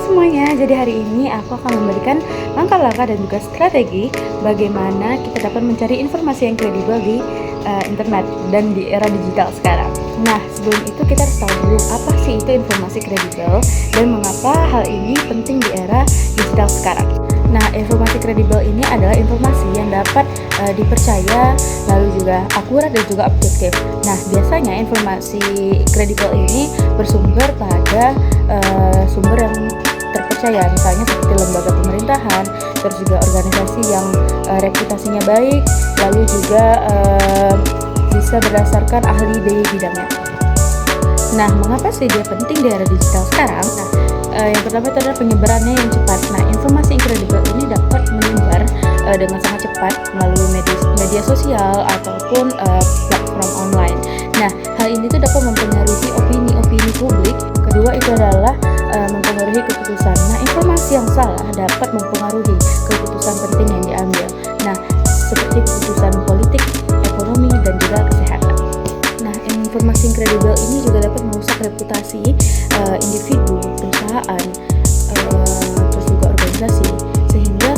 semuanya, jadi hari ini aku akan memberikan langkah-langkah dan juga strategi bagaimana kita dapat mencari informasi yang kredibel di internet dan di era digital sekarang. Nah, sebelum itu kita harus tahu dulu apa sih itu informasi kredibel dan mengapa hal ini penting di era digital sekarang. Nah, informasi kredibel ini adalah informasi yang dapat dipercaya, lalu juga akurat dan juga objektif. Nah, biasanya informasi kredibel ini bersumber pada sumber yang terpercaya, misalnya seperti lembaga pemerintahan, terus juga organisasi yang reputasinya baik, lalu juga bisa berdasarkan ahli di bidangnya. Nah, mengapa sih dia penting di era digital sekarang? Nah, yang pertama itu adalah penyebarannya yang cepat. Nah, informasi yang kredibel ini dapat menyebar dengan sangat cepat melalui media sosial ataupun platform online. Nah, hal ini tuh dapat mempengaruhi opini publik. Kedua itu adalah mempengaruhi keputusan. Nah, informasi yang salah dapat mempengaruhi keputusan penting yang diambil. Nah, seperti keputusan politik, ekonomi, dan juga kesehatan. Nah, informasi yang kredibel ini juga dapat merusak reputasi individu, perusahaan, terus juga organisasi, sehingga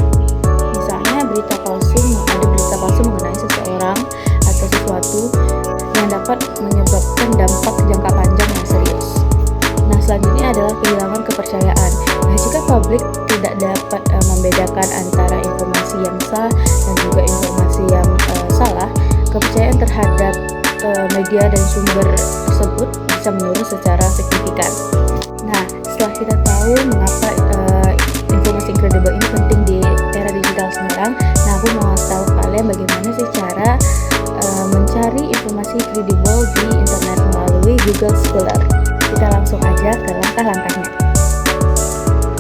misalnya ada berita palsu mengenai seseorang atau sesuatu yang dapat menyebabkan dampak jangka panjang yang serius. Nah, selanjutnya adalah kehilangan kepercayaan. Nah, jika publik tidak dapat membedakan antara informasi yang sah dan juga informasi yang salah, kepercayaan terhadap media dan sumber tersebut bisa menurun secara signifikan. Nah, setelah kita tahu mengapa informasi kredibel ini penting di era digital sekarang, nah aku mau tahu kalian bagaimana sih cara mencari informasi kredibel di internet melalui Google Scholar. Kita langsung aja ke langkah-langkahnya.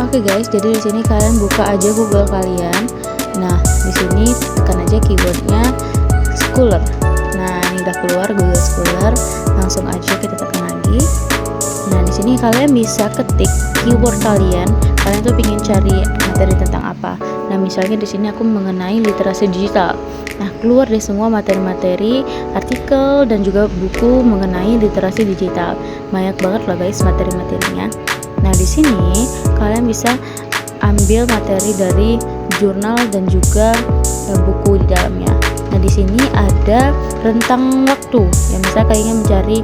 Oke guys, jadi di sini kalian buka aja Google kalian. Nah, di sini tekan aja keywordnya Scholar. Nah, ini udah keluar Google Scholar. Langsung aja kita tekan lagi. Nah, di sini kalian bisa ketik keyword kalian tuh ingin cari materi tentang apa. Nah, misalnya di sini aku mengenai literasi digital. Nah, keluar deh semua materi-materi, artikel dan juga buku mengenai literasi digital. Banyak banget loh guys materi-materinya. Nah, di sini kalian bisa ambil materi dari jurnal dan juga buku di dalamnya. Nah, di sini ada rentang waktu. Ya, misalnya kalian ingin mencari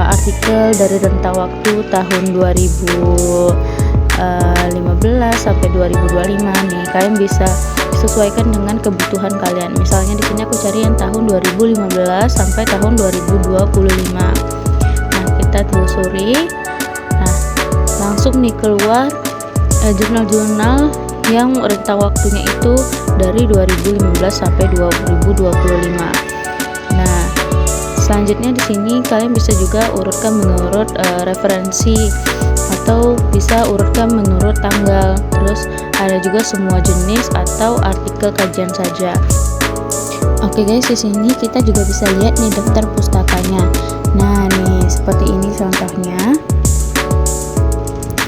artikel dari rentang waktu tahun 2015 sampai 2025 nih. Kalian bisa sesuaikan dengan kebutuhan kalian. Misalnya di sini aku cari yang tahun 2015 sampai tahun 2025. Nah, kita telusuri. Nah, langsung nih keluar jurnal-jurnal yang rentang waktunya itu dari 2015 sampai 2025. Nah, selanjutnya di sini kalian bisa juga urutkan menurut referensi atau bisa urutkan menurut tanggal. Terus ada juga semua jenis atau artikel kajian saja. Oke guys, di sini kita juga bisa lihat nih daftar pustakanya. Nah, nih seperti ini contohnya.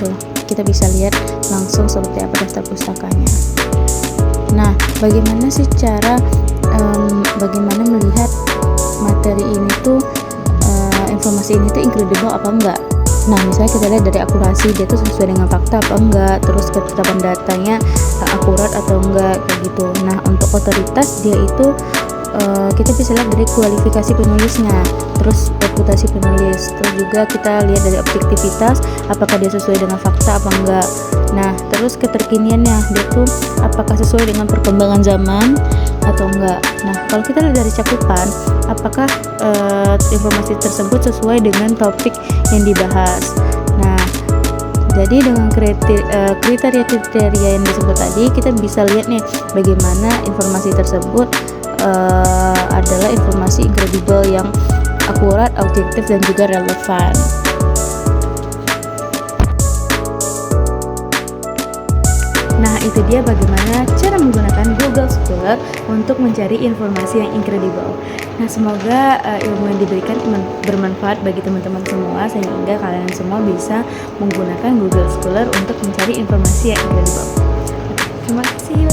Tuh, kita bisa lihat langsung seperti apa daftar pustakanya. Nah, bagaimana sih cara bagaimana melihat materi ini tuh informasi ini tuh incredible apa enggak? Nah, misalnya kita lihat dari akurasi dia tuh sesuai dengan fakta apa enggak, terus ketetapan datanya akurat atau enggak, kayak gitu. Nah, untuk otoritas dia itu kita bisa lihat dari kualifikasi penulisnya, terus reputasi penulis, terus juga kita lihat dari objektivitas apakah dia sesuai dengan fakta apa enggak. Nah, terus keterkiniannya dia tuh apakah sesuai dengan perkembangan zaman atau enggak. Nah, kalau kita lihat dari cakupan apakah informasi tersebut sesuai dengan topik yang dibahas. Nah, jadi dengan kriteria-kriteria yang disebut tadi, kita bisa lihat nih bagaimana informasi tersebut adalah informasi kredibel yang akurat, objektif, dan juga relevan. Nah, itu dia bagaimana cara menggunakan Google Scholar untuk mencari informasi yang incredible. Nah, semoga ilmu yang diberikan bermanfaat bagi teman-teman semua, sehingga kalian semua bisa menggunakan Google Scholar untuk mencari informasi yang incredible. Terima kasih.